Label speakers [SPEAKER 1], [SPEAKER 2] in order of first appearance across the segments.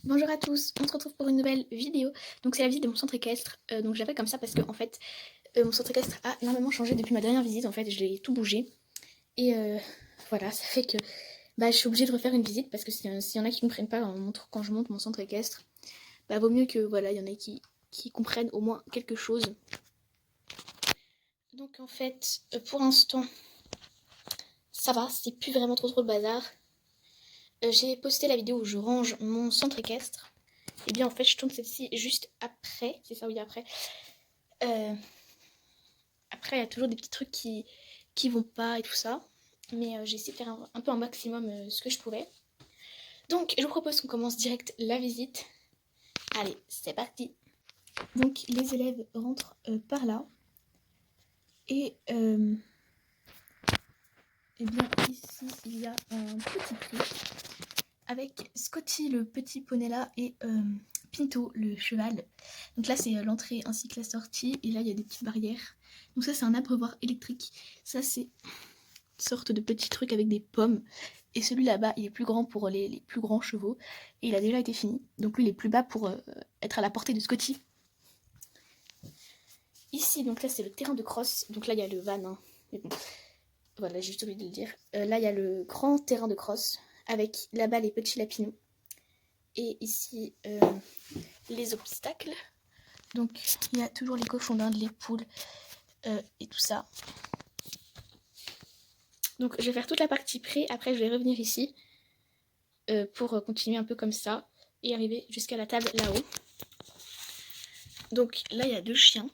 [SPEAKER 1] Bonjour à tous, on se retrouve pour une nouvelle vidéo. Donc c'est la visite de mon centre équestre. Donc je l'appelle comme ça parce que en fait mon centre équestre a énormément changé depuis ma dernière visite. En fait je l'ai tout bougé. Et voilà, ça fait que je suis obligée de refaire une visite parce que s'il y en a qui ne comprennent pas quand je monte mon centre équestre, vaut mieux que voilà, il y en ait qui comprennent au moins quelque chose. Donc en fait, pour l'instant, ça va, c'est plus vraiment trop le bazar. J'ai posté la vidéo où je range mon centre équestre. Et bien en fait je tourne celle-ci juste après, c'est ça oui après. Après il y a toujours des petits trucs qui vont pas et tout ça. Mais j'ai essayé de faire un peu un maximum ce que je pouvais. Donc je vous propose qu'on commence direct la visite. Allez, c'est parti. Donc les élèves rentrent par là. Et bien ici il y a un petit prix avec Scotty le petit poney là et Pinto le cheval. Donc là c'est l'entrée ainsi que la sortie et là il y a des petites barrières. Donc ça c'est un abreuvoir électrique. Ça c'est une sorte de petit truc avec des pommes. Et celui là-bas il est plus grand pour les plus grands chevaux et il a déjà été fini. Donc lui il est plus bas pour être à la portée de Scotty. Ici donc là c'est le terrain de cross. Donc là il y a le van hein. Mais bon, voilà j'ai juste oublié de le dire. Là il y a le grand terrain de cross avec là-bas les petits lapinous. Et ici les obstacles. Donc il y a toujours les cochons d'Inde, les poules et tout ça. Donc je vais faire toute la partie près, après je vais revenir ici pour continuer un peu comme ça et arriver jusqu'à la table là-haut. Donc là il y a deux chiens.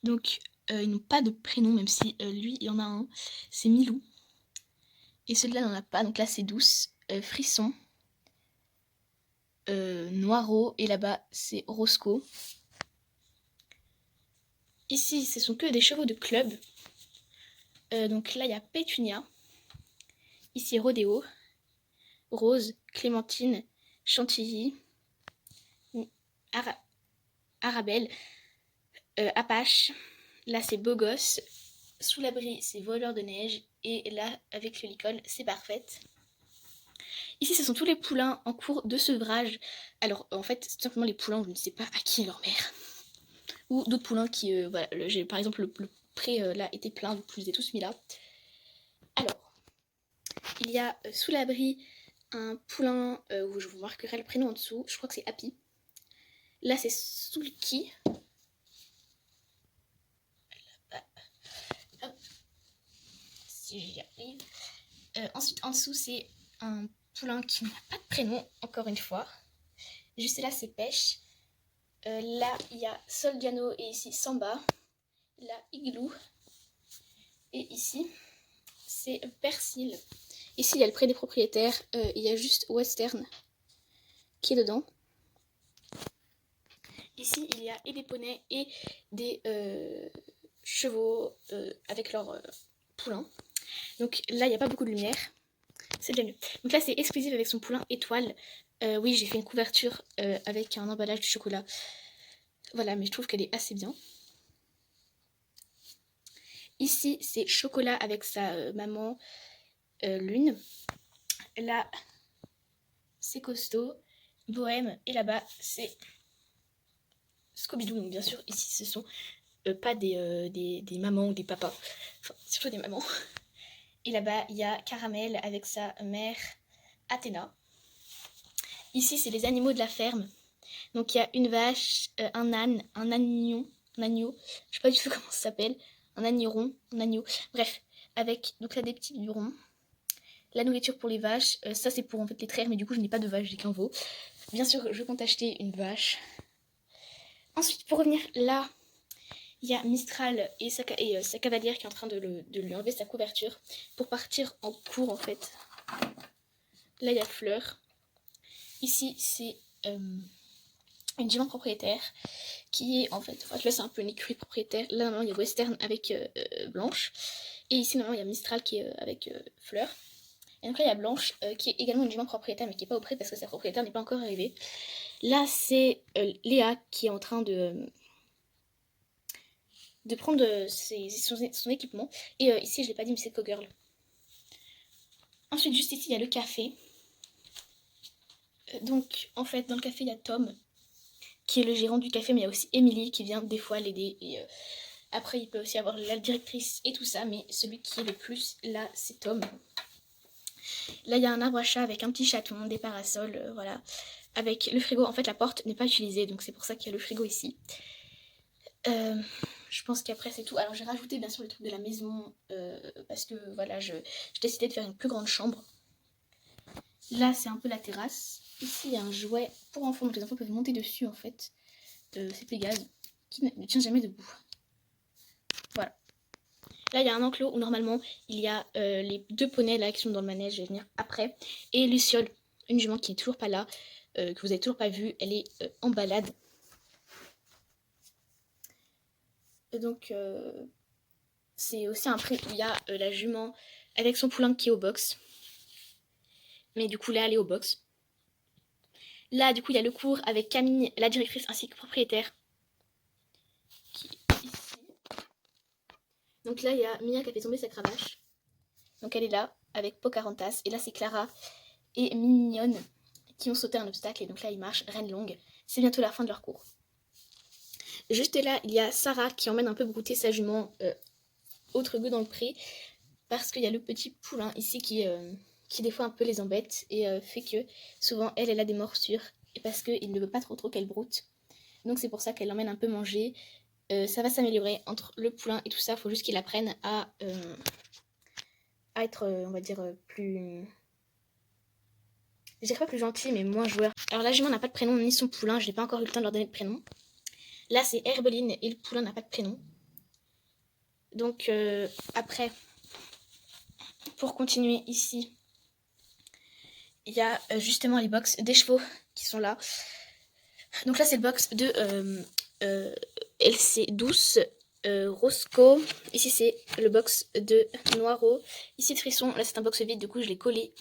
[SPEAKER 1] Donc ils n'ont pas de prénom, même si lui il y en a un, c'est Milou. Et celui-là n'en a pas, donc là c'est Douce, Frisson, Noiro et là-bas c'est Roscoe. Ici ce sont que des chevaux de club. Donc là il y a Pétunia. Ici Rodéo, Rose, Clémentine, Chantilly, Arabelle, Apache. Là c'est Beau Gosse. Sous l'abri c'est Voleur de neige. Et là avec le licol c'est Parfaite. Ici ce sont tous les poulains en cours de sevrage. Alors en fait c'est simplement les poulains où je ne sais pas à qui est leur mère. Ou d'autres poulains qui voilà, par exemple le pré là était plein donc je les ai tous mis là. Alors il y a sous l'abri un poulain où je vous marquerai le prénom en dessous. Je crois que c'est Happy. Là c'est Sulky. Hop. Si j'y arrive. Ensuite en dessous c'est un poulain qui n'a pas de prénom encore une fois. Juste là c'est Pêche. Là il y a Soldiano et ici Samba. Là Igloo. Et ici c'est Persil. Ici il y a le pré des propriétaires. Il y a juste Western qui est dedans. Ici il y a et des poneys et des chevaux avec leurs poulains. Donc là il n'y a pas beaucoup de lumière. C'est déjà mieux. Donc là c'est exclusif avec son poulain étoile. Oui j'ai fait une couverture avec un emballage de chocolat. Voilà mais je trouve qu'elle est assez bien. Ici c'est chocolat avec sa maman Lune. Là c'est costaud, bohème et là-bas c'est Scooby-Doo. Donc bien sûr ici ce sont pas des mamans ou des papas. Enfin surtout des mamans. Et là-bas il y a Caramel avec sa mère Athéna. Ici c'est les animaux de la ferme. Donc il y a une vache, un âne, un agneau, je sais pas du tout comment ça s'appelle, un agneau, bref, avec donc là des petits burons, la nourriture pour les vaches, ça c'est pour en fait les traire, mais du coup je n'ai pas de vache, j'ai qu'un veau. Bien sûr je compte acheter une vache. Ensuite pour revenir là, il y a Mistral et sa cavalière qui est en train de lui enlever sa couverture pour partir en cours en fait. Là il y a Fleur. Ici c'est une jument propriétaire qui est en fait, là c'est un peu une écurie propriétaire. Là normalement il y a Western avec Blanche. Et ici normalement il y a Mistral qui est avec Fleur. Et donc là il y a Blanche qui est également une jument propriétaire mais qui n'est pas auprès parce que sa propriétaire n'est pas encore arrivée. Là c'est Léa qui est en train de prendre son équipement. Et ici je l'ai pas dit mais c'est Cogirl. Ensuite juste ici il y a le café. Donc en fait dans le café il y a Tom qui est le gérant du café, mais il y a aussi Emily qui vient des fois l'aider. Et après il peut aussi avoir la directrice et tout ça, mais celui qui est le plus là c'est Tom. Là il y a un arbre à chat avec un petit chaton, des parasols, voilà. Avec le frigo, en fait la porte n'est pas utilisée, donc c'est pour ça qu'il y a le frigo ici. Je pense qu'après c'est tout. Alors j'ai rajouté bien sûr les trucs de la maison parce que voilà, j'ai décidé de faire une plus grande chambre. Là c'est un peu la terrasse. Ici il y a un jouet pour enfants, donc les enfants peuvent monter dessus en fait. C'est Pégase qui ne tient jamais debout. Voilà. Là il y a un enclos où normalement il y a les 2 poneys là qui sont dans le manège, je vais venir après. Et Luciole, une jument qui n'est toujours pas là, que vous n'avez toujours pas vue, elle est en balade. Et donc c'est aussi un prix où il y a la jument avec son poulain qui est au box. Mais du coup là elle est au box. Là du coup il y a le cours avec Camille, la directrice ainsi que propriétaire. Qui est ici. Donc là il y a Mia qui a fait tomber sa cravache. Donc elle est là avec Pocahontas. Et là c'est Clara et Mignonne qui ont sauté un obstacle. Et donc là ils marchent reine longue. C'est bientôt la fin de leur cours. Juste là il y a Sarah qui emmène un peu brouter sa jument autre goût dans le pré. Parce qu'il y a le petit poulain ici qui des fois un peu les embête et fait que souvent elle a des morsures et parce qu'il ne veut pas trop qu'elle broute. Donc c'est pour ça qu'elle l'emmène un peu manger. Ça va s'améliorer entre le poulain et tout ça. Il faut juste qu'il apprenne à être, on va dire, plus... Je dirais pas plus gentil, mais moins joueur. Alors la jument n'a pas de prénom ni son poulain. Je n'ai pas encore eu le temps de leur donner de prénom. Là c'est Herbeline et le poulain n'a pas de prénom. Donc après, pour continuer ici, il y a justement les box des chevaux qui sont là. Donc là c'est le box de LC Douce, Roscoe. Ici c'est le box de Noiro. Ici Frisson, là c'est un box vide, du coup je l'ai collé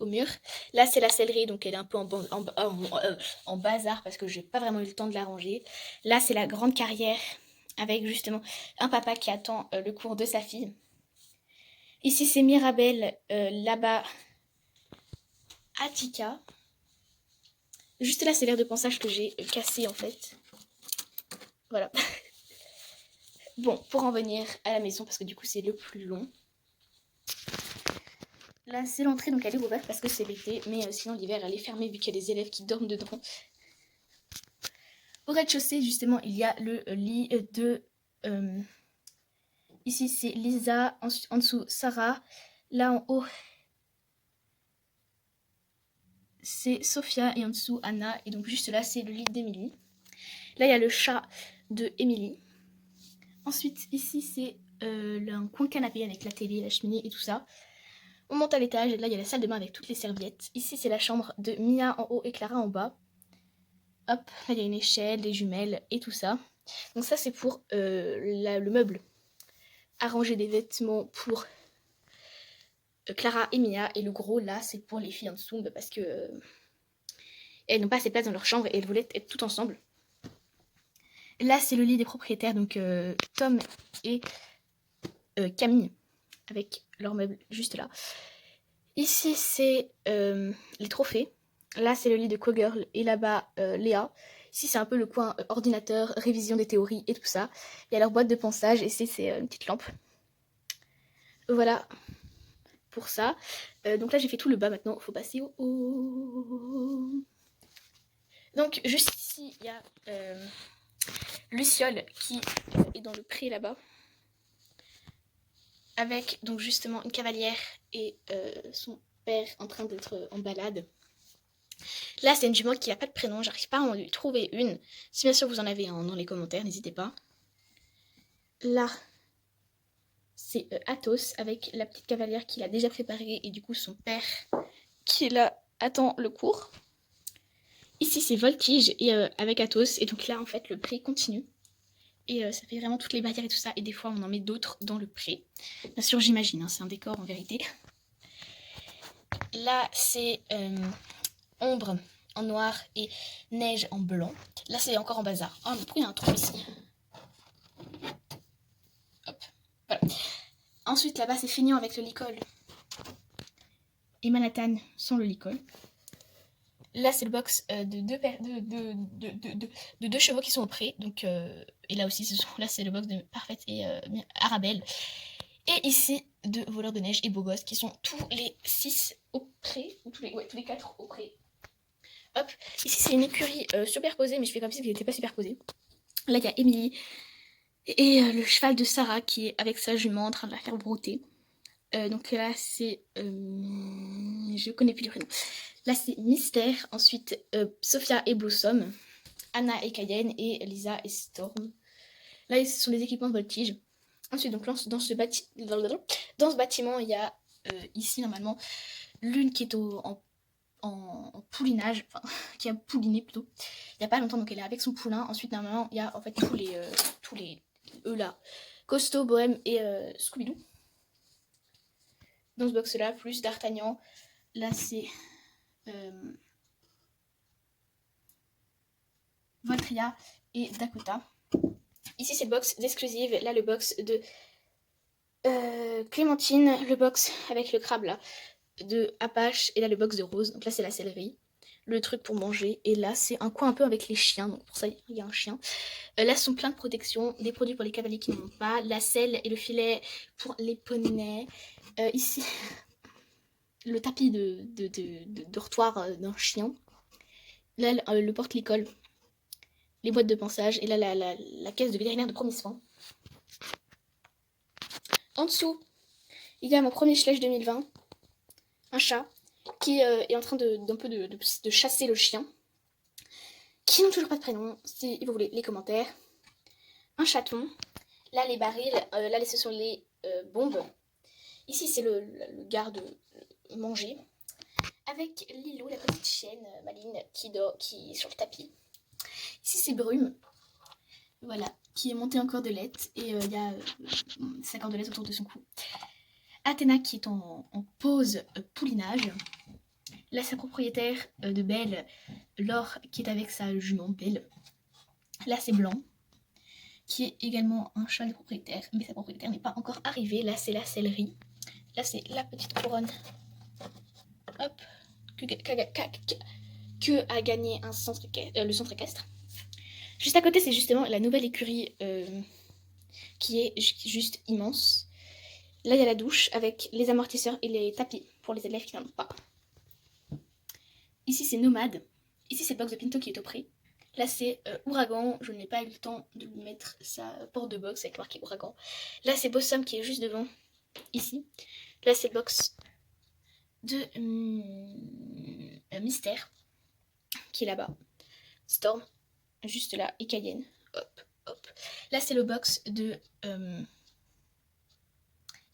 [SPEAKER 1] au mur. Là c'est la céleri, donc elle est un peu en bazar parce que j'ai pas vraiment eu le temps de la ranger. Là c'est la grande carrière avec justement un papa qui attend le cours de sa fille. Ici c'est Mirabelle, là-bas Attica. Juste là c'est l'air de pensage que j'ai cassé en fait. Voilà. Bon, pour en venir à la maison, parce que du coup c'est le plus long. Là c'est l'entrée, donc elle est ouverte parce que c'est l'été, mais sinon l'hiver elle est fermée vu qu'il y a des élèves qui dorment dedans. Au rez-de-chaussée justement il y a le lit de... ici c'est Lisa, en dessous Sarah, là en haut c'est Sophia et en dessous Anna, et donc juste là c'est le lit d'Emilie. Là il y a le chat de Emilie. Ensuite ici c'est un coin de canapé avec la télé, la cheminée et tout ça. On monte à l'étage et là il y a la salle de bain avec toutes les serviettes. Ici c'est la chambre de Mia en haut et Clara en bas. Hop, là il y a une échelle, des jumelles et tout ça. Donc ça c'est pour le meuble. Arranger des vêtements pour Clara et Mia. Et le gros là c'est pour les filles en dessous parce que elles n'ont pas assez de place dans leur chambre et elles voulaient être toutes ensemble. Là c'est le lit des propriétaires, donc Tom et Camille avec leurs meubles juste là. Ici c'est les trophées. Là c'est le lit de Cogirl et là-bas Léa. Ici c'est un peu le coin ordinateur, révision des théories et tout ça. Il y a leur boîte de ponçage et c'est une petite lampe. Voilà pour ça. Donc là j'ai fait tout le bas, maintenant il faut passer au haut. Donc juste ici il y a Luciole qui est dans le pré là-bas. Avec donc justement une cavalière et son père en train d'être en balade. Là c'est une jument qui n'a pas de prénom, j'arrive pas à en lui trouver une. Si bien sûr vous en avez un dans les commentaires, n'hésitez pas. Là c'est Athos avec la petite cavalière qu'il a déjà préparée et du coup son père qui est là attend le cours. Ici c'est Voltige et avec Athos, et donc là en fait le pré continue. Et ça fait vraiment toutes les barrières et tout ça. Et des fois, on en met d'autres dans le pré. Bien sûr, j'imagine, hein, c'est un décor en vérité. Là, c'est ombre en noir et neige en blanc. Là, c'est encore en bazar. Oh, mais pourquoi il y a un trou ici? Hop, voilà. Ensuite, là-bas, c'est Feignant avec le licol. Et Manhattan sans le licol. Là, c'est le box de deux chevaux qui sont au pré. Donc, et là aussi, là, c'est le box de Parfaite et Arabelle. Et ici, de Voleurs de Neige et Beau Gosse, qui sont tous les 6 au pré. Ou tous les 4 au pré. Hop. Ici, c'est une écurie superposée, mais je fais comme si elle n'était pas superposée. Là, il y a Émilie et le cheval de Sarah qui est avec sa jument en train de la faire brouter. Donc là, c'est... je connais plus les prénoms. Là, c'est Mystère. Ensuite, Sophia et Blossom. Anna et Cayenne. Et Lisa et Storm. Là, ce sont les équipements de voltige. Ensuite, donc, dans ce bâtiment, il y a ici, normalement, Lune qui est en poulinage. Enfin, qui a pouliné plutôt. Il n'y a pas longtemps, donc elle est avec son poulain. Ensuite, normalement, il y a en fait tous les eux là. Costaud, Bohème et Scooby-Doo. Dans ce box-là, plus D'Artagnan. Là, c'est Voltria et Dakota. Ici, c'est le box d'exclusive. Là, le box de Clémentine. Le box avec le crabe, là, de Apache. Et là, le box de Rose. Donc là, c'est la céleri. Le truc pour manger. Et là, c'est un coin un peu avec les chiens. Donc pour ça, il y a un chien. Là, ce sont plein de protections. Des produits pour les cavaliers qui n'en ont pas. La selle et le filet pour les poneys. Ici... le tapis de dortoir d'un chien. Là, le porte-l'école. Les boîtes de pansage. Et là, la caisse de vétérinaire de premiers soins. En dessous, il y a mon premier Schlech 2020. Un chat qui est en train de chasser le chien. Qui n'ont toujours pas de prénom. Si vous voulez les commentaires. Un chaton. Là, les barils. Là, ce sont les bombes. Ici, c'est le garde-manger. Avec Lilou, la petite chienne Maline, qui est sur le tapis. Ici, c'est Brume, voilà, qui est montée en cordelette. Et il y a sa cordelette autour de son cou. Athéna, qui est en pause poulinage. Là, sa propriétaire de Belle, Laure, qui est avec sa jument Belle. Là, c'est Blanc, qui est également un chat de propriétaire, mais sa propriétaire n'est pas encore arrivée. Là, c'est la céleri. Là, c'est la petite couronne. Hop. Que a gagné le centre équestre. Juste à côté, c'est justement la nouvelle écurie qui est juste immense. Là, il y a la douche avec les amortisseurs et les tapis pour les élèves qui n'en ont pas. Ici, c'est Nomade. Ici, c'est le box de Pinto qui est au pré. Là, c'est Ouragan. Je n'ai pas eu le temps de lui mettre sa porte de box avec marqué Ouragan. Là, c'est Bossum qui est juste devant. Ici. Là, c'est le box de Mystère qui est là-bas. Storm, juste là, et Cayenne. Hop, hop. Là, c'est le box de...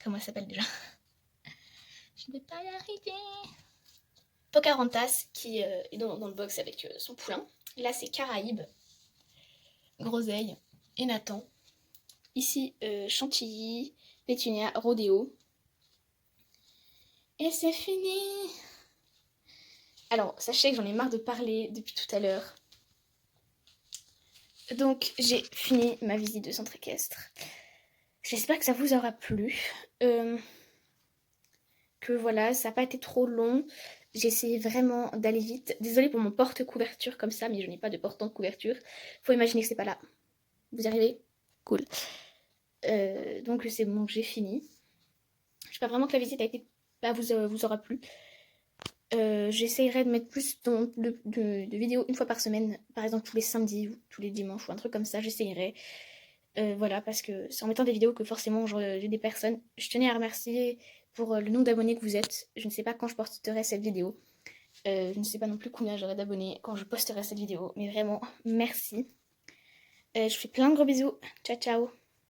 [SPEAKER 1] comment elle s'appelle déjà? Je ne vais pas y arriver. Pocahontas, qui est dans le box avec son poulain. Là, c'est Caraïbes, Groseille et Nathan. Ici, Chantilly, Pétunia, Rodéo. Et c'est fini. Alors, sachez que j'en ai marre de parler depuis tout à l'heure. Donc, j'ai fini ma visite de centre équestre. J'espère que ça vous aura plu. Que voilà, ça n'a pas été trop long. J'ai essayé vraiment d'aller vite. Désolée pour mon porte-couverture comme ça, mais je n'ai pas de porte-couverture. Faut imaginer que c'est pas là. Vous y arrivez? Cool. Donc c'est bon, j'ai fini. J'espère vraiment que la visite a été... vous aura plu. J'essayerai de mettre plus de vidéos une fois par semaine, par exemple tous les samedis ou tous les dimanches ou un truc comme ça, j'essayerai. Voilà, parce que c'est en mettant des vidéos que forcément j'ai des personnes. Je tenais à remercier pour le nombre d'abonnés que vous êtes. Je ne sais pas quand je posterai cette vidéo. Je ne sais pas non plus combien j'aurai d'abonnés quand je posterai cette vidéo. Mais vraiment, merci. Je vous fais plein de gros bisous. Ciao, ciao.